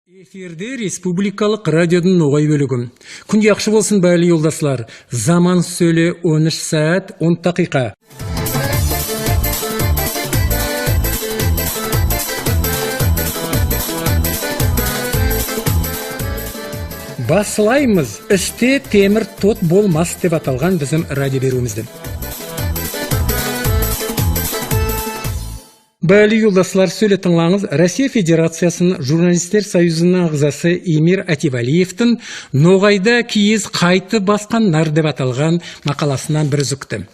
Эфирде республикалық радиодың оғай бөлігім. Күн яқшы болсын бәлі елдаслар. Заман сөйле 13 сәт 10 дақиқа. Басылаймыз, іште темір тот болмас деп аталған біздің радио беруімізді. Бәлі юлдаслар, сөйле тыңлаңыз. Россия Федерациясының журналистер союзының ағзасы Эмир Ативалиевтің «Ноғайда киіз қайты басқандар» деп аталған мақаласынан бір үзікті.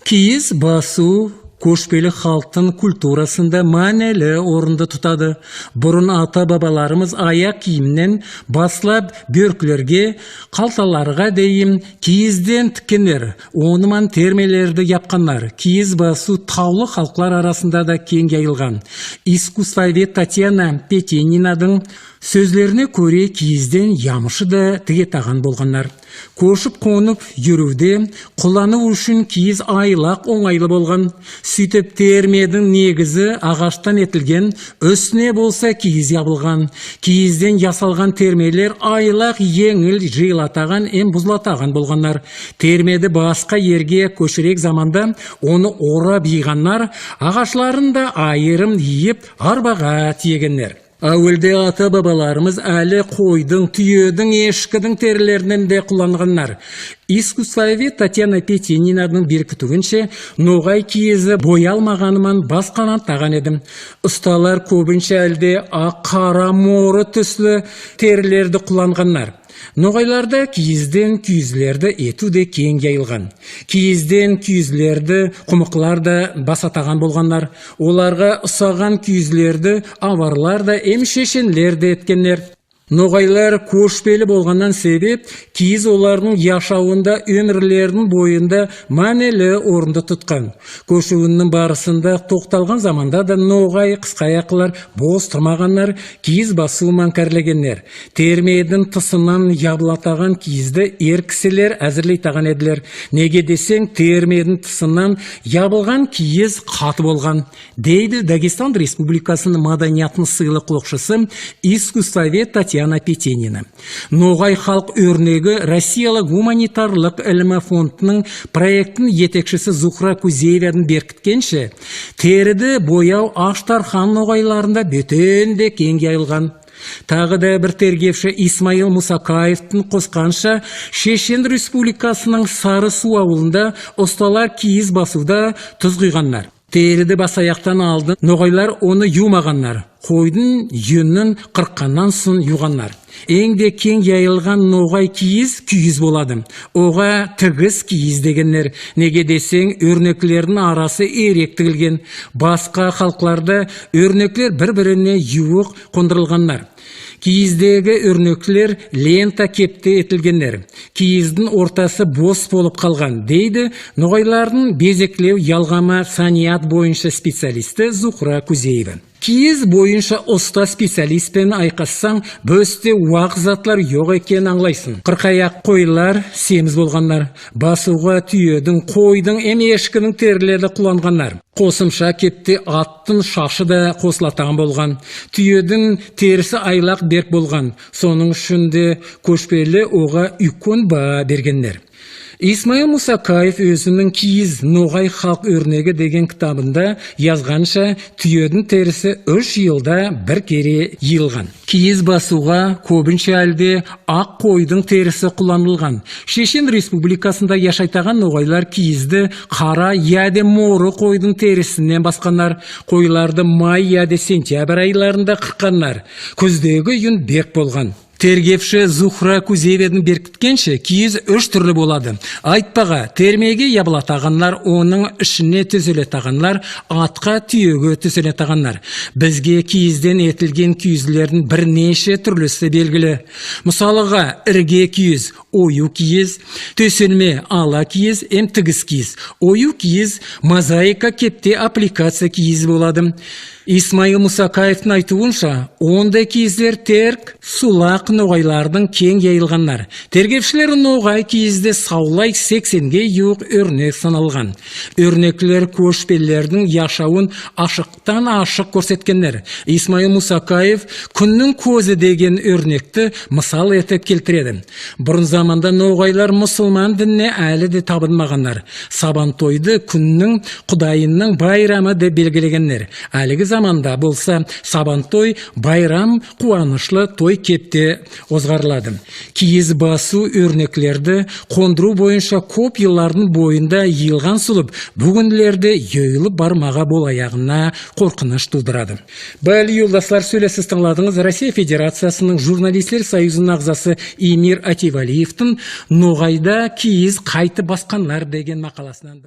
Киіз басу көшпелі халықтың культурасында мәнелі орынды тұтады. Бұрын ата-бабаларымыз аяқ киімнен баслап бөркілерге, қалталарға дейін киізден тіккендер, онымен термелерді япқандар. Киіз басу таулы халықлар арасында да кең жайылған. Искусствовед Татьяна Петенинадың сөзлеріне көре киізден ямышы да тіге таған болғандар. Көшіп қонып жүруде құлану үшін киіз айлақ оңайлы болған. Сөйтіп термедің негізі ағаштан етілген, үстіне болса киіз ябылған. Киізден ясалған термелер айлақ еңіл жиылатаған, бұзылатаған болғандар. Термеді басқа ерге көшірек заманда оны ора бейғандар, ағашларында айырым дейіп арбаға тиегенler. Әуелде ата-бабаларымыз әлі қойдың, түйедің, ешкінің терілерінен де құланғандар. Искусствовед Татьяна Петенинадың беркітуінше, ноғай киізі боялмағаныман басқанан таған едім. Ұсталар көбінше әлде қара моры түслі терілерді құланғандар. Ноғайларда киізден күйізлерді ету де кең жайылған. Киізден күйізлерді құмықлар да басатаған болғандар. Оларға ұсаған күйізлерді аварлар да шешенлер де еткенлер. Ноғайлар көшпелі болғаннан себеп, киіз олардың яшауында өмірлердің бойында мәнелі орынды тұтқан. Көшуінің барысында тоқталған заманда да ноғай қысқаяқлар бос тұрмағандар, киіз басу мәнкәрлегенлер. Термейдің тысынан ябылатаған киізді ер кісілер әзірлейтаған еділер. Неге десең, термейдің тысынан ябылған киіз қаты болған. Дейді Дагестан Республикасының маданиятын сыйлы қоқшысы искусствовед Татьяна Петенина. Ноғай халық өрнегі Россиялық гуманитарлық ілімі фондының проекттің етекшісі Зухра Кузееваның беркіткенше, теріді бояу Аштархан ноғайларында бөтен де кең жайылған. Тағы да бір тергевші Исмаил Мусакаевтың қосқанша, Шешен Республикасының Сарысу ауылында ұсталар киіз басуда тұз құйғандар. Теріді басаяқтан алды, ноғайлар оны юмағандар. Қойдың юннің қырққаннан сын юғандар.Еңде кең жайылған ноғай киіз болады. Оға тігіз киіз дегенлер. Неге десең, өрнеклердің арасы ерек тігілген. Басқа халықларда өрнеклер бір-біріне юық қондырылғандар. Киіздегі өрнеклер лента кепте етілгендер. Киіздің ортасы бос болып қалған, дейді ноғайлардың безеклеу ялғама саният бойынша специалисті Зухра Кузеева. Киіз бойынша ұста специалистпен айқассаң, бөсте уақ затлар жоқ екен аңлайсың. Қырқаяқ қойлар семіз болғандар. Басуға түйедің, қойдың, ешкінің терілері құланғандар. Қосымша кепте аттың шашы да қосылатаған болған. Түйедің терісі айлақ берк болған. Соның үшінде көшпелі оға үйкөн ба бергендер. Исмаил Мусакаев өзінің киіз ноғай халық өрнегі деген кітабында yazғанша, түйедің терісі 3 жылда бір кере йылған. Киіз басуға көбінше әлде ақ қойдың терісі құланылған. Шешен Республикасында яшайтаған ноғайлар киізді қара яде моры қойдың терісінен басқандар. Қойларды май яде сентябрь айларында қырққандар. Күздегі үйін бек болған. Тергевші Зухра Кузееваның беркіткенше, киіз 3 түрлі болады. Айтпаға, термеге ябылатағанлар, оның ішіне түзелетағанлар, атқа түйеге түзелетағанлар. Бізге киізден етілген киізлердің бірнеше түрлісі белгілі. Мысалыға, ірге киіз, ою киіз, төсенме ала киіз, тігіз киіз. Ою киіз, мозаика кепте аппликация киіз болады. Исмайыл Мусакаевтың айтуынша, ондай киіздер терк сулақ ноғайлардың кең яйылғандар. Тергеушілер ноғай киізде саулай 80-ге юқ өрнек саналған. Өрнеклер көшпелілердің яшауын ашықтан ашық көрсеткендер. Исмайыл Мусакаев күннің көзі деген өрнекті мысал етіп келтіреді. Бұрын заманда ноғайлар мұсылман дініне әлі де табынмағандар. Сабантойды күннің құдайының байрамы деп белгілегендер. Әлігі заманда болса сабантой байрам қуанышлы той кепте озғарылады. Киіз басу өрнеклерді қондыру бойынша көп еллардың бойында йылған сұлып, бүгінлерде йойылып бармаға бол аяғына қорқыныш тудырады. Бұл юлдаслар сөйлесіз тыңладыңыз. Россия Федерациясының журналистлер союзының ағзасы Эмир Ативалиевтің «Ноғайда киіз қайты басқанлар» деген мақаласынан